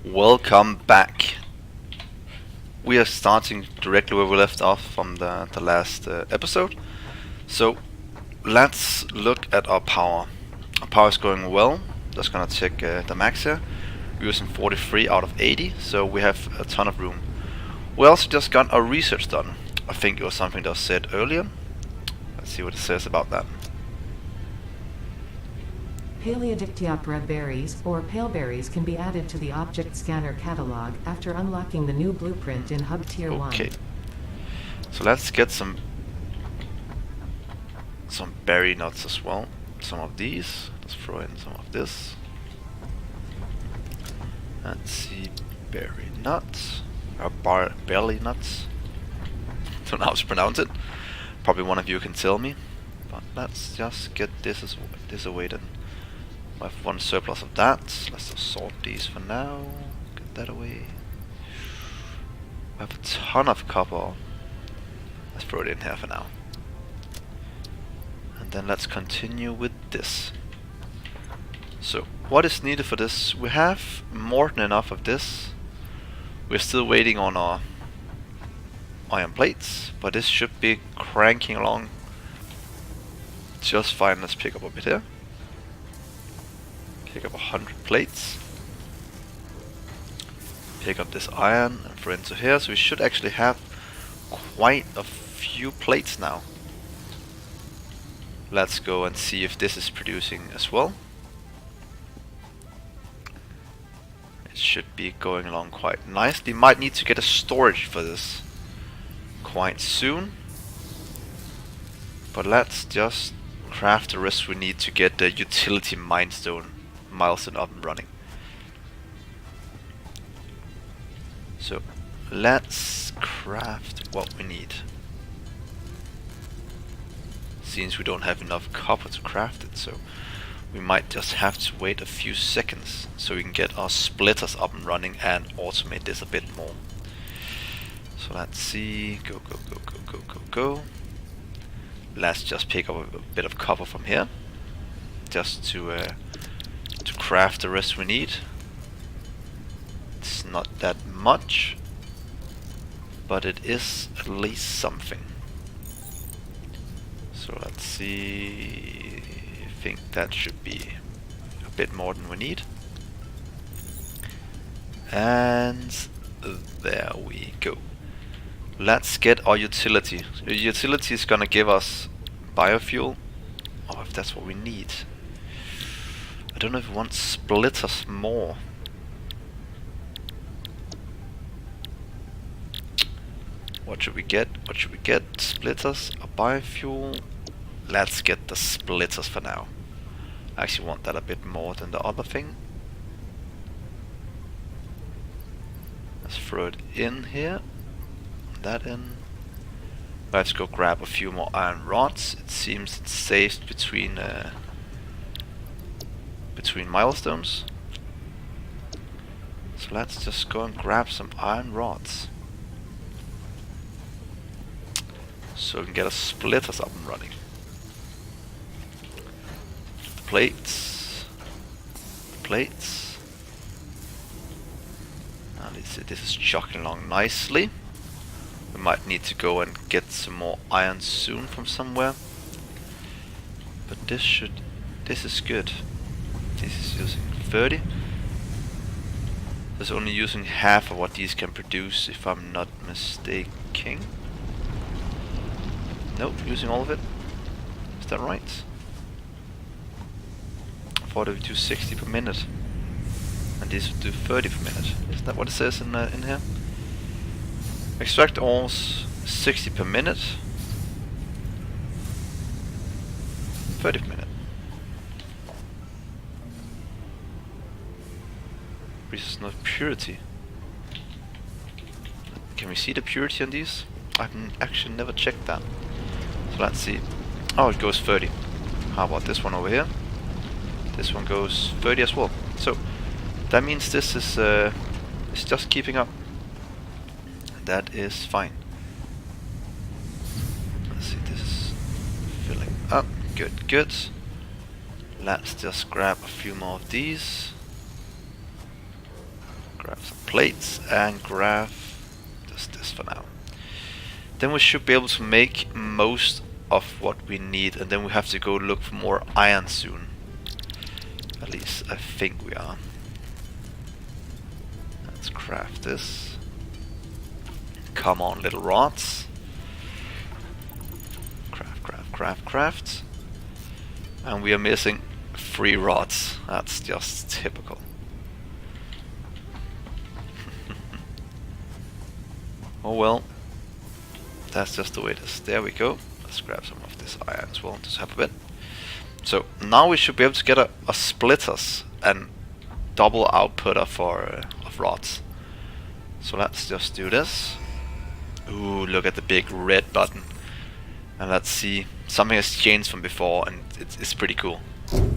Welcome back. We are starting directly where we left off from the last episode. So let's look at our power. Our power is going well. Just gonna check the max here. We're using 43 out of 80, so we have a ton of room. We also just got our research done. I think it was something that was said earlier. Let's see what it says about that. Paleodictyoptera berries, or paleberries, can be added to the object scanner catalog after unlocking the new blueprint in Hub Tier 1. Okay, so let's get some berry nuts as well. Some of these. Let's throw in some of this. Let's see, berry nuts, or berry nuts. Don't know how to pronounce it. Probably one of you can tell me. But let's just get this away then. I have one surplus of that. Let's just sort these for now. Get that away. I have a ton of copper. Let's throw it in here for now. And then let's continue with this. So, what is needed for this? We have more than enough of this. We're still waiting on our iron plates, but this should be cranking along just fine. Let's pick up a bit here. Pick up 100 plates. Pick up this iron and throw into here. So we should actually have quite a few plates now. Let's go and see if this is producing as well. It should be going along quite nicely. Might need to get a storage for this quite soon. But let's just craft the rest we need to get the utility milestone up and running. So let's craft what we need. Since we don't have enough copper to craft it, so we might just have to wait a few seconds so we can get our splitters up and running and automate this a bit more. So let's see, go. Let's just pick up a bit of copper from here, just to craft the rest we need. It's not that much, but it is at least something. So let's see, I think that should be a bit more than we need. And there we go. Let's get our utility. The utility is gonna give us biofuel. Oh, if that's what we need. I don't know if we want splitters more. What should we get? Splitters, a biofuel. Let's get the splitters for now. I actually want that a bit more than the other thing. Let's throw it in here. That in. Let's go grab a few more iron rods. It seems it's safe between milestones. So let's just go and grab some iron rods, so we can get our splitters up and running. The plates. Now this is chugging along nicely. We might need to go and get some more iron soon from somewhere. But this is good. This is using 30. It's only using half of what these can produce, if I'm not mistaken. Nope, using all of it. Is that right? I thought it would do 60 per minute, and this would do 30 per minute. Isn't that what it says in here? Extract ores 60 per minute, 30 per minute. Reason of purity. Can we see the purity on these? I've actually never checked that. So let's see. Oh, it goes 30. How about this one over here? This one goes 30 as well. So that means this is just keeping up. That is fine. Let's see, this is filling up. Good. Let's just grab a few more of these. Grab plates and grab just this for now. Then we should be able to make most of what we need, and then we have to go look for more iron soon. At least I think we are. Let's craft this. Come on, little rods. Craft. And we are missing 3 rods. That's just typical. Oh well. That's just the way it is. There we go. Let's grab some of this iron as well, just have a bit. So now we should be able to get a splitters and double output of rods. So let's just do this. Ooh, look at the big red button. And let's see, something has changed from before, and it's pretty cool. That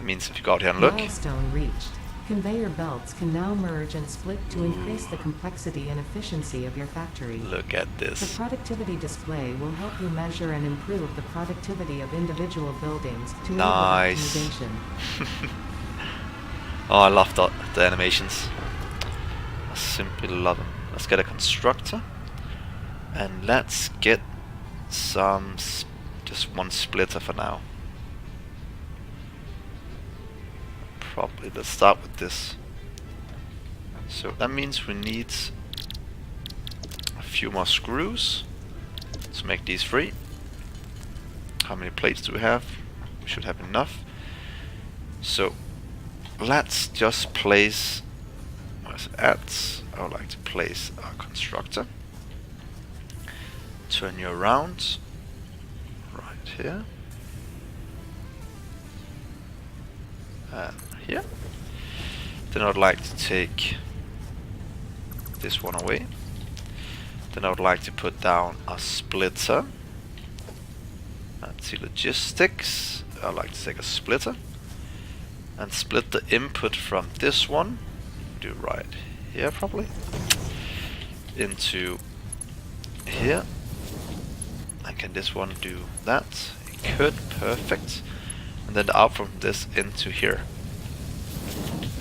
means if you go out here and look. Milestone reached. Conveyor belts can now merge and split to increase the complexity and efficiency of your factory. Look at this. The productivity display will help you measure and improve the productivity of individual buildings to aid Nice. with optimization. Oh, I love the animations. I simply love them. Let's get a constructor. And let's get some, just one splitter for now. Probably let's start with this. So that means we need a few more screws. Let's make these 3. How many plates do we have? We should have enough. So let's just place, where's it at? I would like to place our constructor. Turn you around right here and here. Then I would like to take this one away. Then I would like to put down a splitter. Let's see, logistics. I'd like to take a splitter and split the input from this one, do right here probably, into here. And can this one do that? It could, perfect. And then the out from this into here.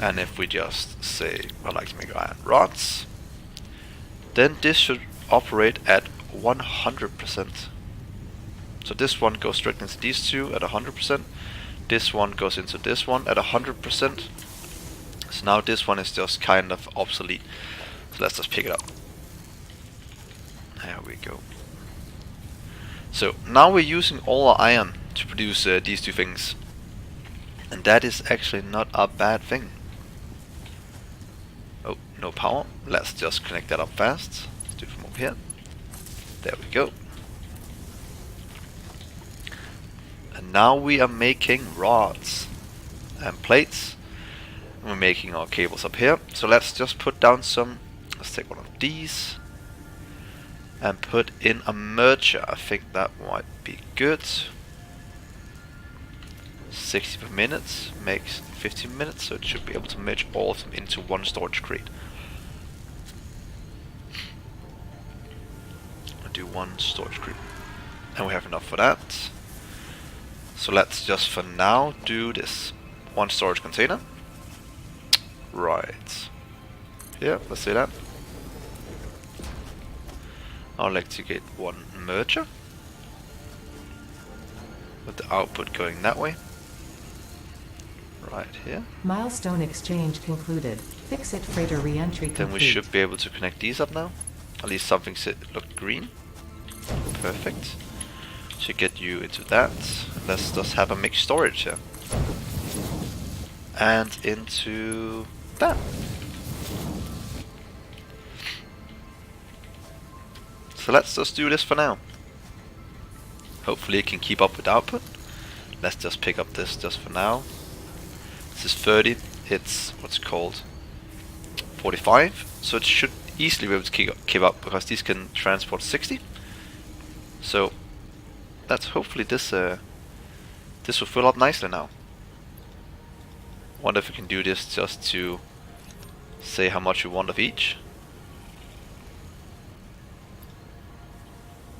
And if we just say, I'd like to make iron rods, then this should operate at 100%. So this one goes straight into these 2 at 100%. This one goes into this one at 100%. So now this one is just kind of obsolete. So let's just pick it up. There we go. So now we're using all our iron to produce these 2 things. And that is actually not a bad thing. Oh, no power. Let's just connect that up fast. Let's do it from over here. There we go. And now we are making rods and plates. And we're making our cables up here. So let's just put down some. Let's take one of these and put in a merger. I think that might be good. 60 per minute makes 15 minutes, so it should be able to merge all of them into one storage crate. I'll do one storage crate, and we have enough for that. So let's just for now do this. One storage container. Right. Here, let's say that. I'd like to get one merger with the output going that way. Right here. Milestone exchange concluded. Fix-it freighter re-entry complete. Then we should be able to connect these up now. At least something looked green. Perfect. Should get you into that. Let's just have a mixed storage here. And into that. So let's just do this for now. Hopefully it can keep up with output. Let's just pick up this just for now. This is 30, it's what's called 45, so it should easily be able to keep up because these can transport 60. So that's hopefully this will fill up nicely now. Wonder if we can do this just to say how much we want of each.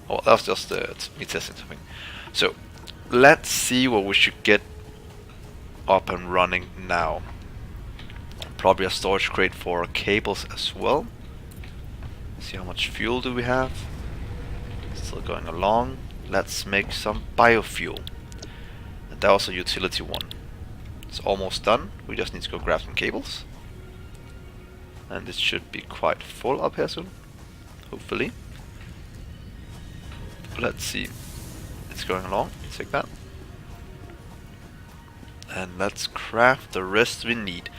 Oh, that's just me testing something. So let's see what we should get up and running now. Probably a storage crate for cables as well. See how much fuel do we have. Still going along. Let's make some biofuel. And that was a utility one. It's almost done. We just need to go grab some cables. And it should be quite full up here soon. Hopefully. Let's see. It's going along. Take that. And let's craft the rest we need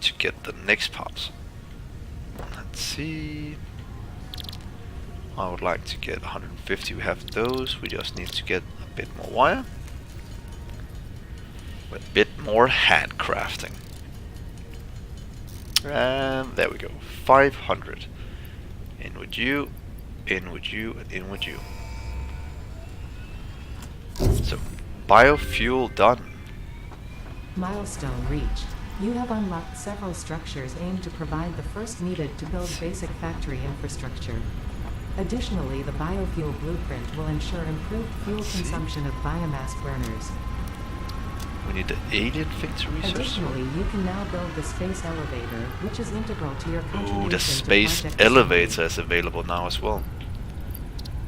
to get the next parts. Let's see. I would like to get 150. We have those. We just need to get a bit more wire. A bit more handcrafting. And there we go. 500. In with you, in with you, and in with you. So, biofuel done. Milestone reached. You have unlocked several structures aimed to provide the first needed to build basic factory infrastructure. Additionally, the biofuel blueprint will ensure improved fuel consumption of biomass burners. We need the alien thing to research. Additionally, you can now build the space elevator, which is integral to your contribution. Ooh, the space elevator is available now as well.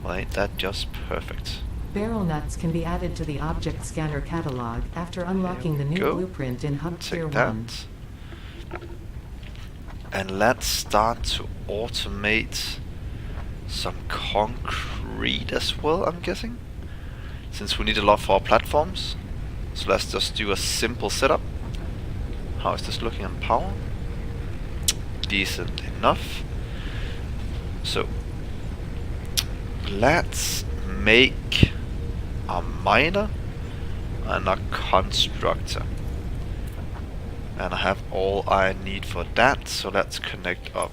Well, ain't that just perfect? Barrel nuts can be added to the object scanner catalog after unlocking the new blueprint in Hub Tier 1. And let's start to automate some concrete as well, I'm guessing. Since we need a lot for our platforms. So let's just do a simple setup. How is this looking on power? Decent enough. So let's make a miner and a constructor. And I have all I need for that, so let's connect up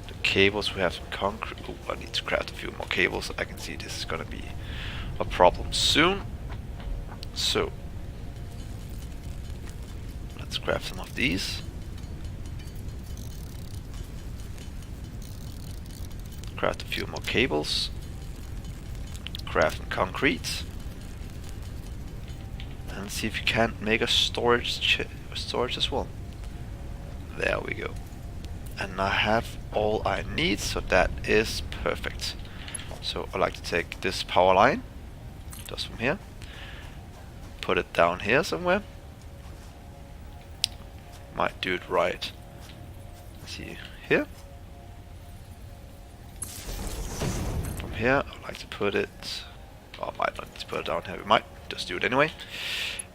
the cables. We have some concrete. Oh, I need to craft a few more cables. I can see this is gonna be a problem soon. So let's craft some of these. Craft a few more cables. Craft some concrete. And see if you can't make a storage as well. There we go. And I have all I need, so that is perfect. So I like to take this power line, just from here. Put it down here somewhere. Might do it right. See here. From here, I'd like to put it. Oh, I might not need to put it down here. We might just do it anyway.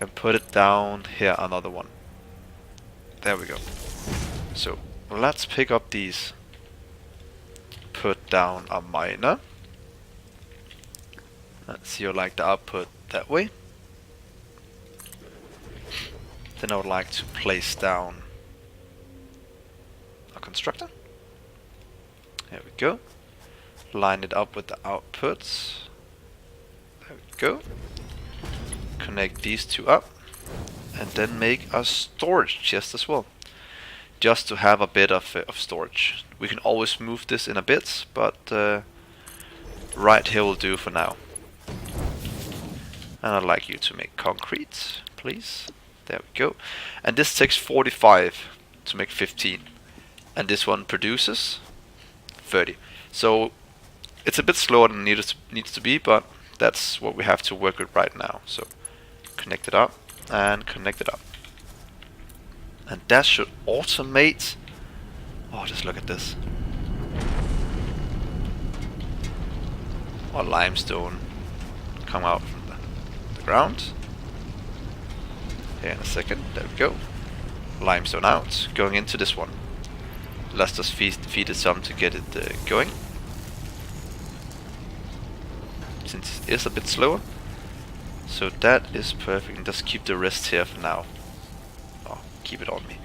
And put it down here. Another one. There we go. So let's pick up these. Put down a miner. Let's see. I like the output that way. Then I would like to place down a constructor. There we go. Line it up with the outputs. There we go. Connect these two up. And then make a storage chest as well. Just to have a bit of storage. We can always move this in a bit, but right here will do for now. And I'd like you to make concrete, please. There we go. And this takes 45 to make 15. And this one produces 30. So it's a bit slower than it needs to be, but that's what we have to work with right now. So connect it up and connect it up. And that should automate. Oh, just look at this. Our limestone come out from the ground. Here in a second, there we go. Limestone out, going into this one. Let's just feed it some to get it going. Since it is a bit slower. So that is perfect, and just keep the rest here for now. Oh, keep it on me.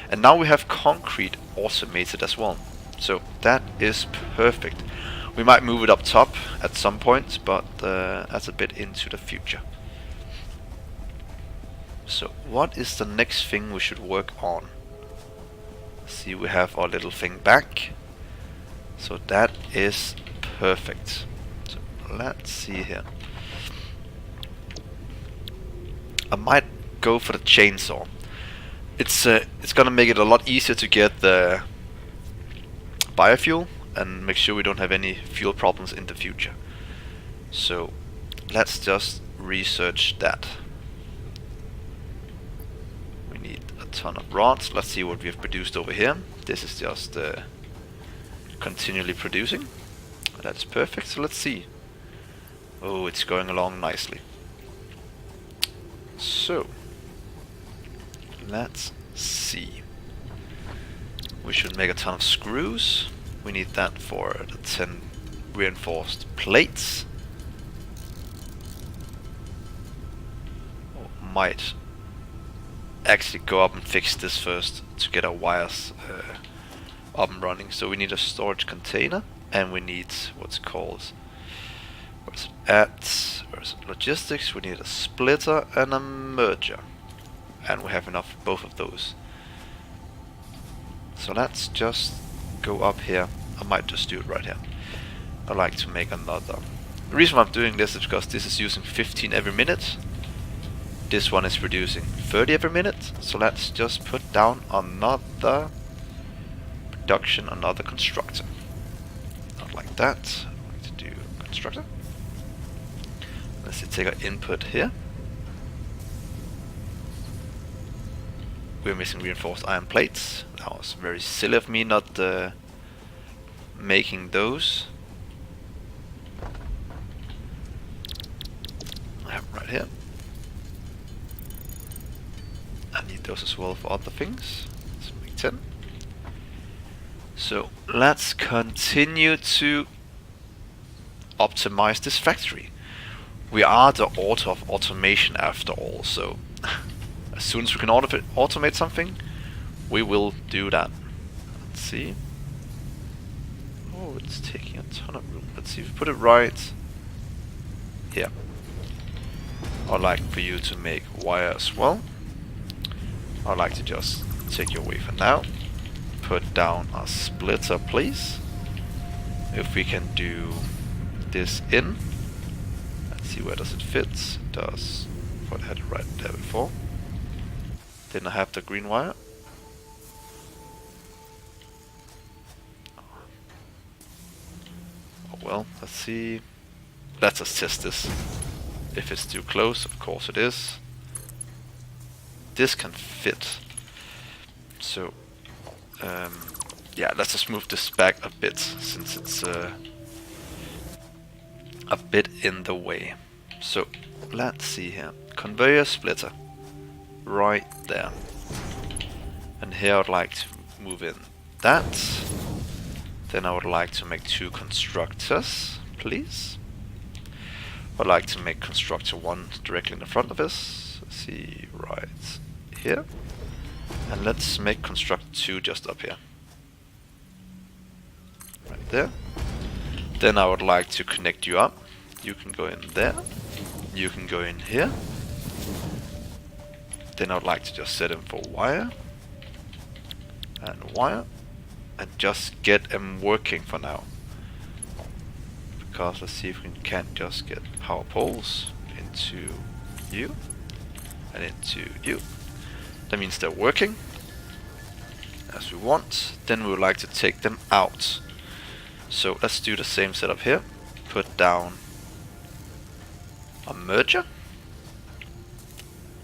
And now we have concrete automated as well. So that is perfect. We might move it up top at some point, but that's a bit into the future. So what is the next thing we should work on? See, we have our little thing back. So that is perfect. So let's see here. I might go for the chainsaw. it's gonna make it a lot easier to get the biofuel and make sure we don't have any fuel problems in the future. So let's just research that. We need a ton of rods. Let's see what we have produced over here. This is just continually producing. That's perfect. So let's see. Oh, it's going along nicely. So let's see. We should make a ton of screws. We need that for the 10 reinforced plates. Might actually go up and fix this first to get our wires up and running. So we need a storage container, and we need what's called, where's it, logistics. We need a splitter and a merger, and we have enough of both of those. So let's just go up here. I might just do it right here. I like to make another. The reason why I'm doing this is because this is using 15 every minute. This one is producing 30 every minute. So let's just put down another production, another constructor. Not like that. I like to do constructor. Let's take our input here. We're missing reinforced iron plates. That was very silly of me not making those. I have them right here. I need those as well for other things. Let's make 10. So let's continue to optimize this factory. We are the author of automation after all, so as soon as we can automate something, we will do that. Let's see. Oh, it's taking a ton of room. Let's see if we put it right here. I'd like for you to make wire as well. I'd like to just take your wafer now. Put down a splitter, please. If we can do this in. Let's see, where does it fit? It does. I had it right there before. Didn't I have the green wire? Oh well, let's see. Let's just test this. If it's too close, of course it is. This can fit. So, yeah, let's just move this back a bit, since it's a bit in the way. So, let's see here. Conveyor splitter. Right there. And here I would like to move in that. Then I would like to make 2 constructors, please. I'd like to make constructor 1 directly in the front of this. Let's see, right here. And let's make constructor 2 just up here. Right there. Then I would like to connect you up. You can go in there. You can go in here. Then I would like to just set them for wire. And wire. And just get them working for now. Because let's see if we can't just get power poles into you. And into you. That means they're working as we want. Then we would like to take them out. So let's do the same setup here. Put down a merger.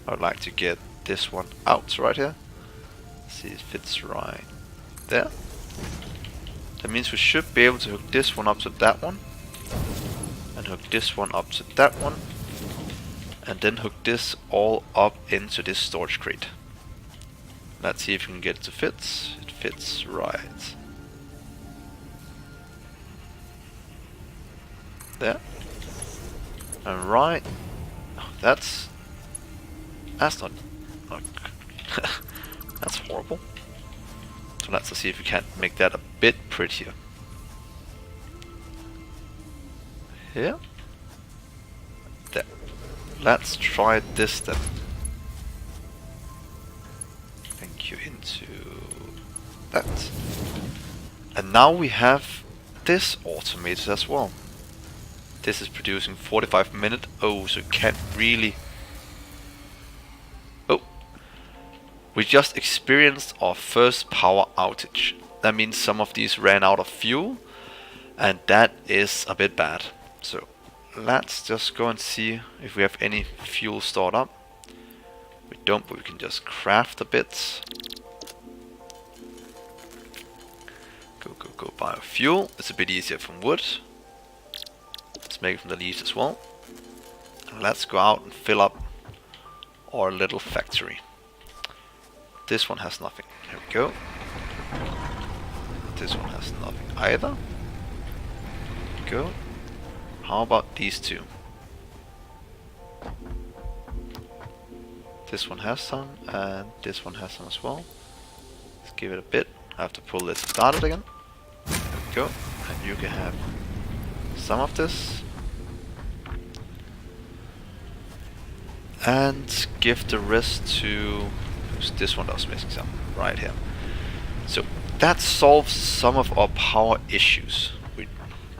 I would like to get this one out right here. See, it fits right there. That means we should be able to hook this one up to that one. And hook this one up to that one. And then hook this all up into this storage crate. Let's see if we can get it to fit. It fits right there. And right. Oh, that's not that's horrible. So let's see if we can make that a bit prettier. Here. There. Let's try this then. Thank you into that. And now we have this automated as well. This is producing 45 minutes. Oh, so it can't really... Oh. We just experienced our first power outage. That means some of these ran out of fuel, and that is a bit bad. So let's just go and see if we have any fuel stored up. We don't, but we can just craft a bit. Go biofuel. It's a bit easier from wood. Let's make it from the leaves as well. And let's go out and fill up our little factory. This one has nothing. Here we go. This one has nothing either. Go. How about these two? This one has some, and this one has some as well. Let's give it a bit. I have to pull this started again. There we go. And you can have some of this. And give the rest to... this one that was missing some. Right here. So that solves some of our power issues we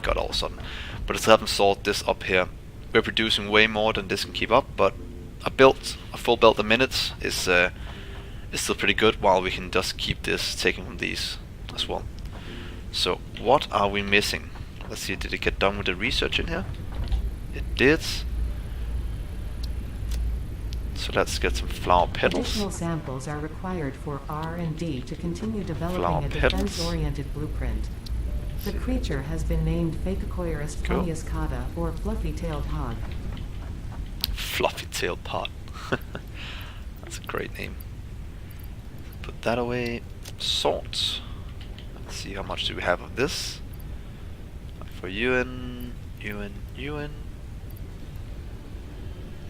got all of a sudden. But it hasn't solved this up here. We're producing way more than this can keep up, but a full build a minute is still pretty good, while we can just keep this taking from these as well. So what are we missing? Let's see, did it get done with the research in here? It did. So let's get some flower petals. Additional samples are required for R&D to continue developing Flower a petals. defense-oriented blueprint. The creature has been named Phacocoirus pluniuscata, or fluffy-tailed hog. Fluffy-tailed pot. That's a great name. Put that away. Salt. Let's see, how much do we have of this? For Ewan.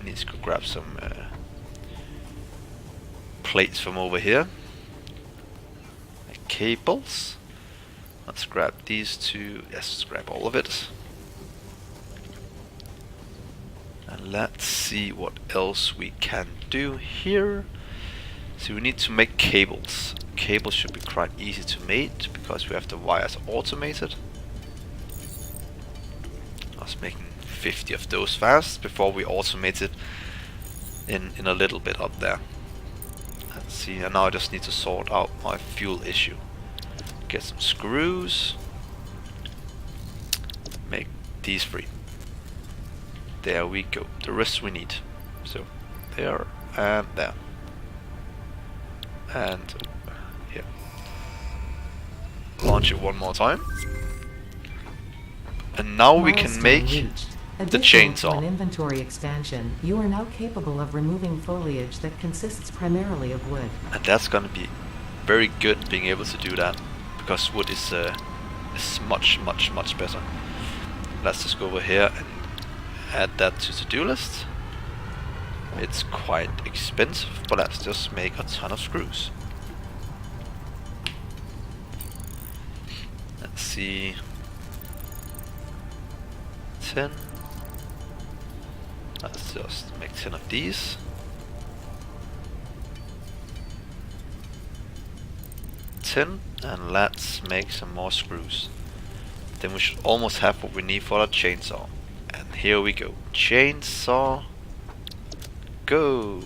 Need to go grab some plates from over here. Cables. Let's grab these two. Yes, let's grab all of it. And let's see what else we can do here. So we need to make cables. Cables should be quite easy to make because we have the wires automated. I was making 50 of those fast before we automate it in a little bit up there. Let's see, and now I just need to sort out my fuel issue. Get some screws. Make these 3. There we go. The rest we need. So there and there. And here. Launch it one more time. And now we can make the chainsaw. To an inventory expansion, you are now capable of removing foliage that consists primarily of wood. And that's gonna be very good being able to do that, because wood is much better. Let's just go over here and add that to to-do list. It's quite expensive, but let's just make a ton of screws. Let's see. 10. Let's just make 10 of these. 10, and let's make some more screws. Then we should almost have what we need for our chainsaw. And here we go. Chainsaw. Go.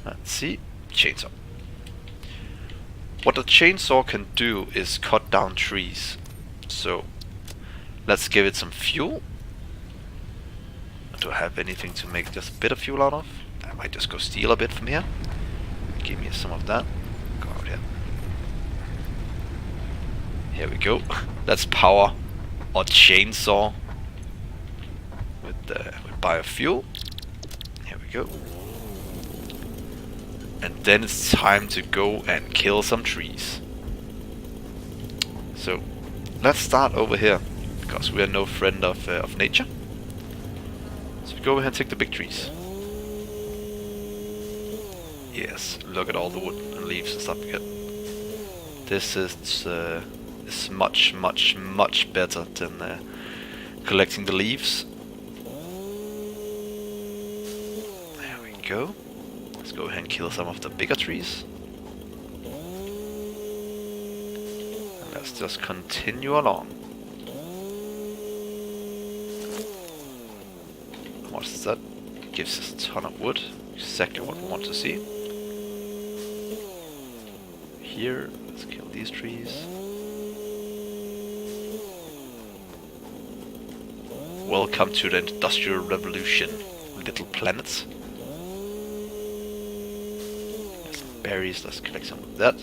Let's see. Chainsaw. What the chainsaw can do is cut down trees. So let's give it some fuel. Do I have anything to make just a bit of fuel out of? I might just go steal a bit from here. Give me some of that. Go out here. Here we go. Let's power our chainsaw with biofuel. Here we go. And then it's time to go and kill some trees. So let's start over here, because we are no friend of nature. So go ahead and take the big trees. Yes, look at all the wood and leaves and stuff we get. This is much better than collecting the leaves. There we go. Let's go ahead and kill some of the bigger trees. And let's just continue along. What's that? Gives us a ton of wood. exactly what we want to see. Here, let's kill these trees. Welcome to the Industrial Revolution, little planets. There's some berries, let's collect some of that.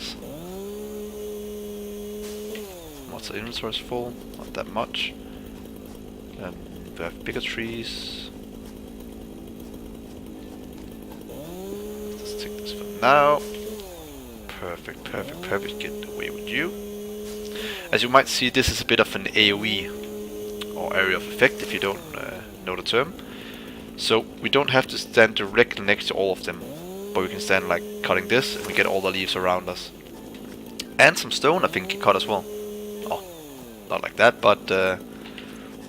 Lots of inventories full, not that much. We have bigger trees. Let's take this for now. Perfect, perfect, perfect. Get away with you. As you might see, this is a bit of an AoE, or area of effect, if you don't know the term. So we don't have to stand directly next to all of them, but we can stand like cutting this, and we get all the leaves around us. And some stone, I think, you cut as well. Oh, not like that, but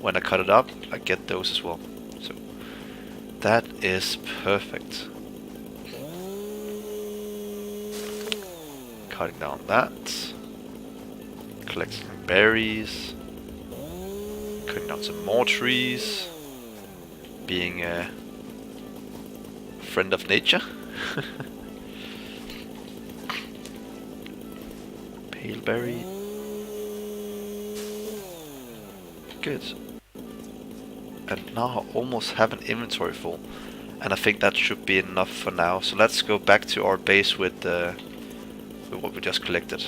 when I cut it up, I get those as well. So that is perfect. Cutting down that. Collecting some berries. Cutting down some more trees. Being a friend of nature. Pale berry. Good. And now I almost have an inventory full, and I think that should be enough for now. So let's go back to our base with what we just collected.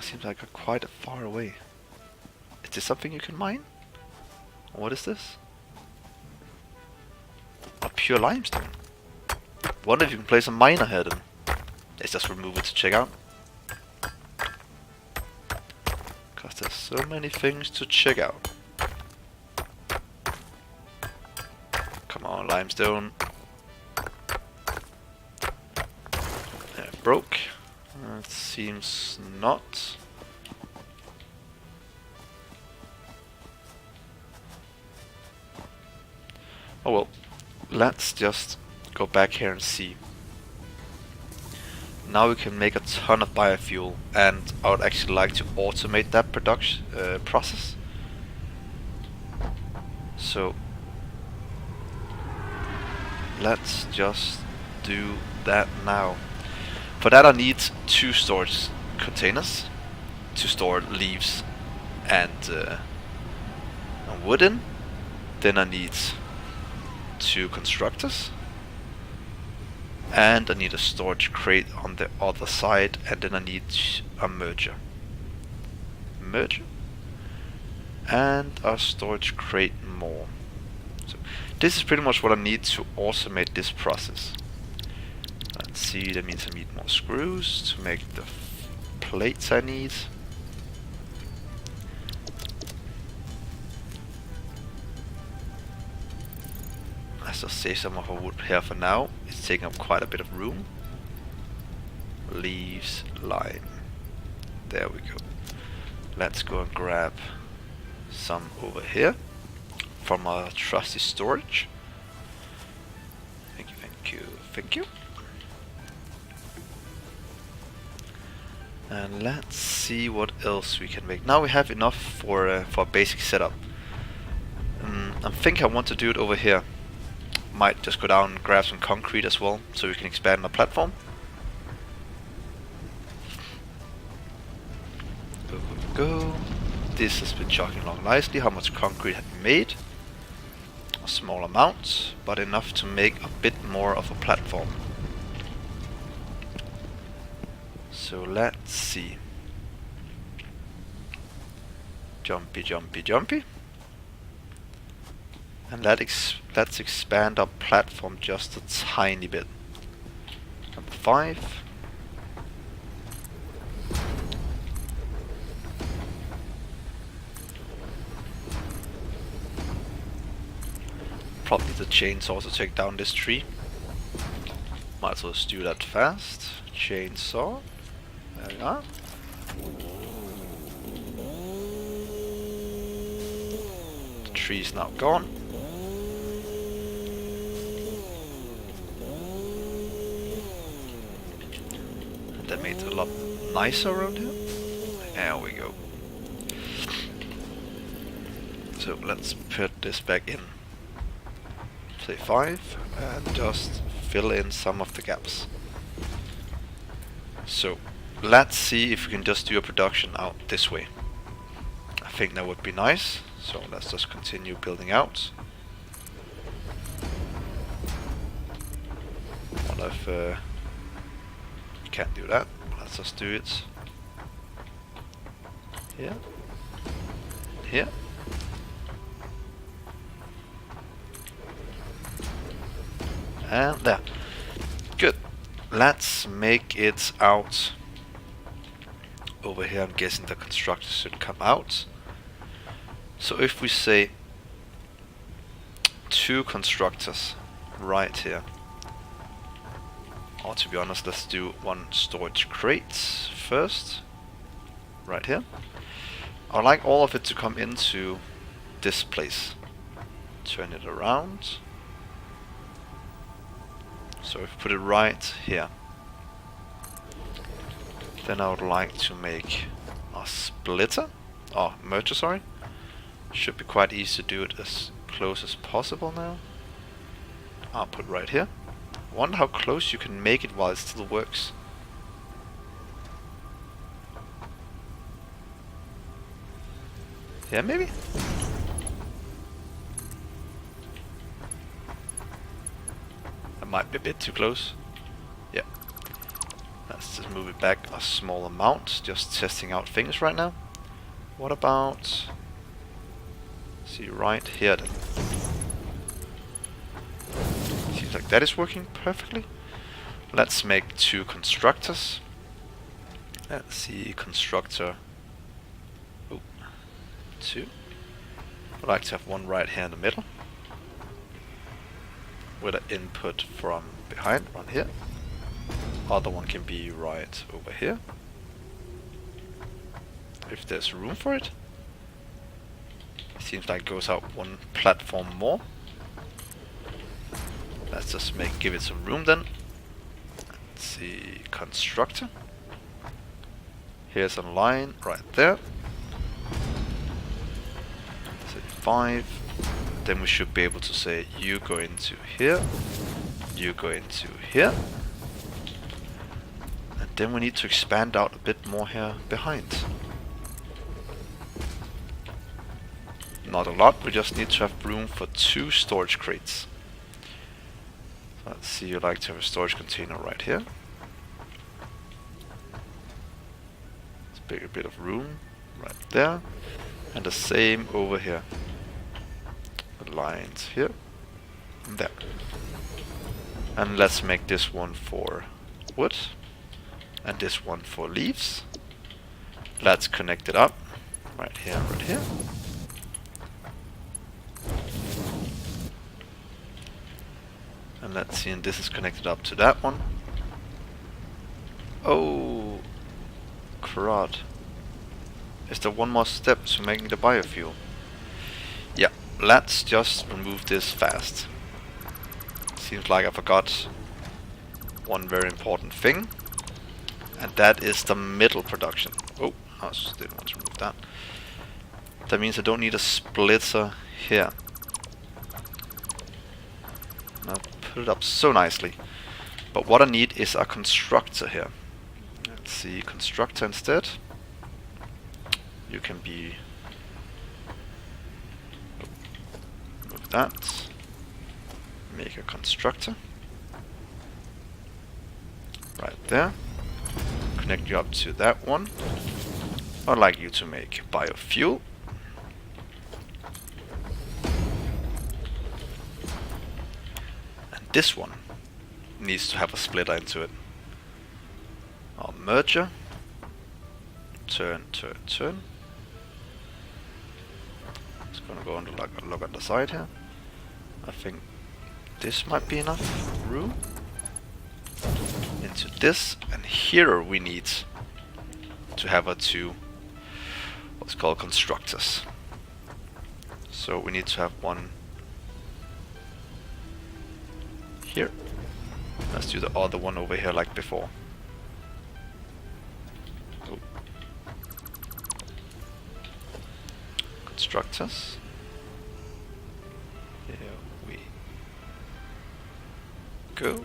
Seems like I'm quite far away. Is this something you can mine? What is this? A pure limestone. Wonder if you can place a miner here then. Let's just remove it to check out. Cause there's so many things to check out. Come on, limestone. Broke. It seems not. Oh well, let's just go back here and see. Now we can make a ton of biofuel, and I would actually like to automate that production process. So let's just do that now. For that I need 2 storage containers to store leaves and wood in. Then I need 2 constructors. And I need a storage crate on the other side, and then I need a merger. And a storage crate more. So this is pretty much what I need to automate this process. Let's see, that means I need more screws to make the plates I need. Let's just save some of our wood here for now. It's taking up quite a bit of room. Leaves, lime. There we go. Let's go and grab some over here from our trusty storage. Thank you, thank you, thank you. And let's see what else we can make. Now we have enough for a basic setup. I think I want to do it over here. Might just go down and grab some concrete as well, so we can expand our platform. Go. This has been chugging along nicely. How much concrete have we made? A small amount, but enough to make a bit more of a platform. So let's see. Jumpy, jumpy, jumpy. And let's expand our platform just a tiny bit. Number 5. Probably the chainsaw to take down this tree. Might as well just do that fast. Chainsaw. There we are. The tree is now gone. And that made it a lot nicer around here. There we go. So So let's put this back in, say 5, and just fill in some of the gaps. So let's see if we can just do a production out this way. I think that would be nice. So let's just continue building out. What if we can't do that? Let's just do it here, here. And there. Good. Let's make it out over here. I'm guessing the constructor should come out. So if we say 2 constructors right here, or to be honest, let's do 1 storage crate first, right here. I'd like all of it to come into this place. Turn it around. So if we put it right here, then I would like to make a splitter, or merger, sorry. Should be quite easy to do it as close as possible now. I'll put right here. Wonder how close you can make it while it still works. Yeah, maybe? That might be a bit too close. Yeah. Let's just move it back a small amount. Just testing out things right now. What about... see, right here then. Seems like that is working perfectly. Let's make 2 constructors. Let's see, constructor 2. I'd like to have 1 right here in the middle, with an input from behind, right here. Other one can be right over here, if there's room for it. Seems like it goes out 1 platform more. Let's just give it some room then. Let's see, constructor. Here's a line right there. Say 5. Then we should be able to say you go into here, you go into here. And then we need to expand out a bit more here behind. Not a lot, we just need to have room for 2 storage crates. Let's see, you like to have a storage container right here. Let's make a bit of room right there. And the same over here. The lines here and there. And let's make this one for wood. And this one for leaves. Let's connect it up. Right here, right here. And let's see, and this is connected up to that one. Oh, crud. Is there one more step to making the biofuel? Yeah, let's just remove this fast. Seems like I forgot one very important thing. And that is the middle production. Oh, I just didn't want to remove that. That means I don't need a splitter here. Now put it up so nicely. But what I need is a constructor here. Let's see, constructor instead. You can be... move that. Make a constructor. Right there. Connect you up to that one. I'd like you to make biofuel. And this one needs to have a splitter into it. Our merger. Turn, turn, turn. It's gonna go on to look on the side here. I think this might be enough room. Into this, and here we need to have our 2 what's called constructors. So we need to have one here. Let's do the other one over here like before. Oh. Constructors. go.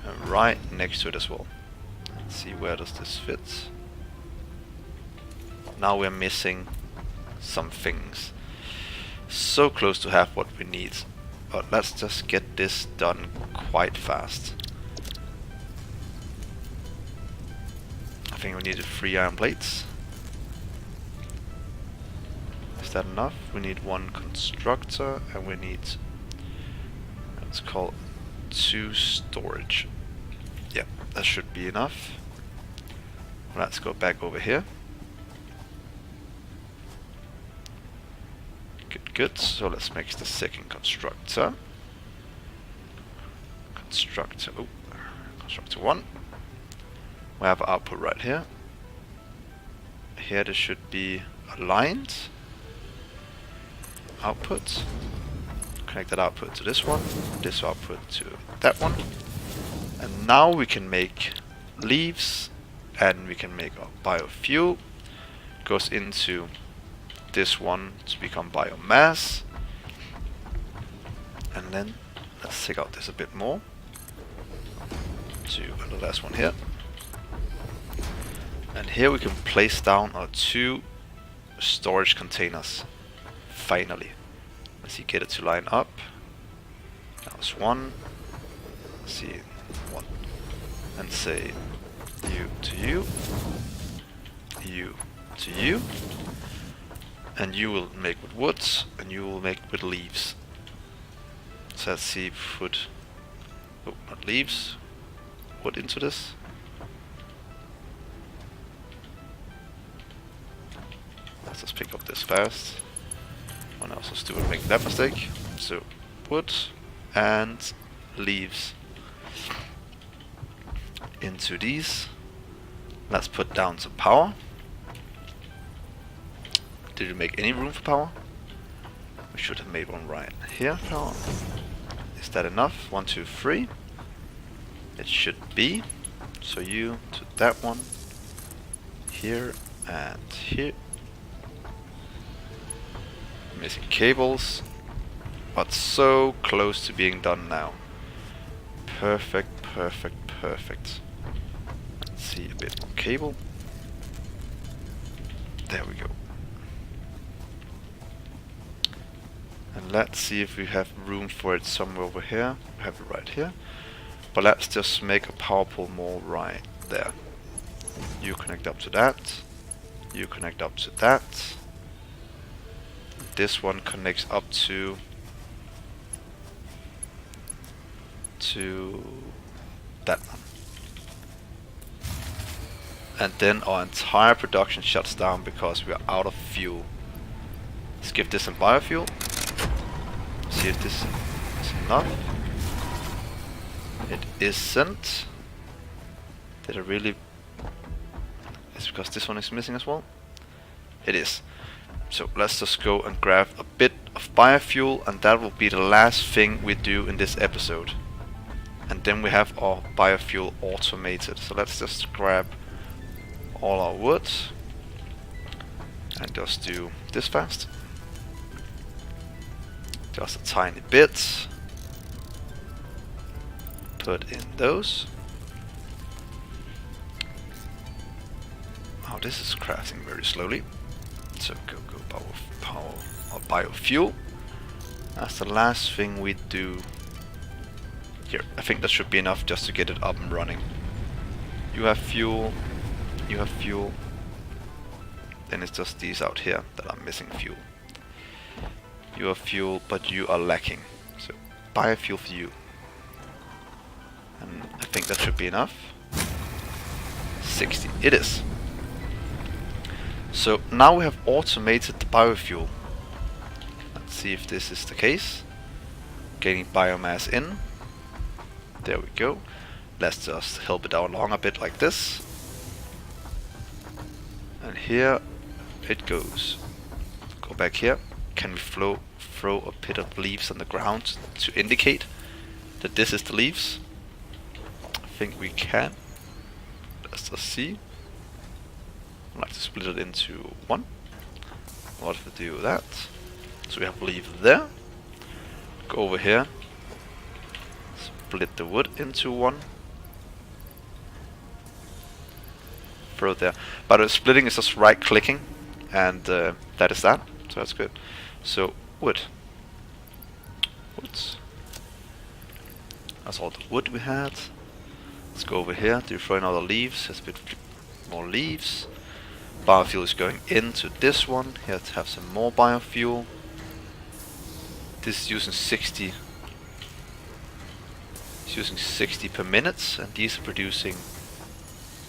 And right next to it as well. Let's see, where does this fit? Now we're missing some things. So close to have what we need. But let's just get this done quite fast. I think we needed 3 iron plates. Is that enough? We need 1 constructor and we need, let's call it 2 storage. Yeah, that should be enough. Let's go back over here. Good, so let's make the second constructor. Constructor 1. We have output right here. Here this should be aligned. Output. Connect that output to this one, this output to that one. And now we can make leaves and we can make our biofuel. Goes into this one to become biomass. And then let's take out this a bit more. To the last one here. And here we can place down our 2 storage containers. Finally. Let's see, get it to line up. That was 1. Let's see, 1. And say you to you. You to you. And you will make with wood, and you will make with leaves. So let's see, put, oh, not leaves, wood into this. Let's just pick up this fast. One else was doing making that mistake. So wood and leaves into these. Let's put down some power. Did we make any room for power? We should have made one right here. Power. Is that enough? 1, 2, 3. It should be. So you to that one. Here and here. Missing cables. But so close to being done now. Perfect, perfect, perfect. Let's see a bit more cable. There we go. And let's see if we have room for it somewhere over here. We have it right here. But let's just make a power pole more right there. You connect up to that. You connect up to that. This one connects up to that one. And then our entire production shuts down because we are out of fuel. Let's give this some biofuel. See if this is enough. It isn't. Did I really? It's because this one is missing as well. It is. So let's just go and grab a bit of biofuel, and that will be the last thing we do in this episode. And then we have our biofuel automated. So let's just grab all our wood and just do this fast. Just a tiny bit. Put in those. Oh, this is crafting very slowly. So go power or biofuel. That's the last thing we do here. I think that should be enough just to get it up and running. You have fuel. You have fuel. Then it's just these out here that are missing fuel. You have fuel, but you are lacking. So biofuel for you. And I think that should be enough. 60. It is. So now we have automated the biofuel. Let's see if this is the case. Getting biomass in. There we go. Let's just help it out along a bit like this. And here it goes. Go back here. Can we throw a bit of leaves on the ground to indicate that this is the leaves? I think we can. Let's just see. I'd like to split it into 1. What if we do that? So we have leaf there. Go over here. split the wood into one. Throw it there. But splitting is just right clicking, and that is that. So that's good. So wood. Woods. That's all the wood we had. Let's go over here to throw in all the leaves. There's a bit more leaves. Biofuel is going into this one. Here to have some more biofuel. This is using 60. It's using 60 per minute, and these are producing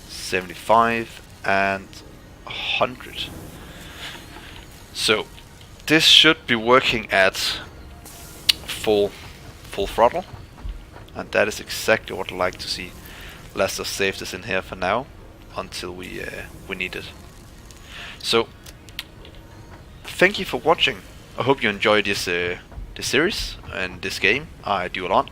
75 and 100. So this should be working at full throttle, and that is exactly what I'd like to see. Let's just save this in here for now until we need it. So thank you for watching. I hope you enjoyed this series and this game. I do a lot.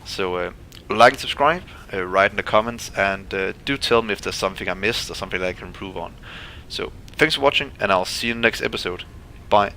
So like and subscribe, write in the comments, and do tell me if there's something I missed or something that I can improve on. So thanks for watching, and I'll see you in the next episode. Bye.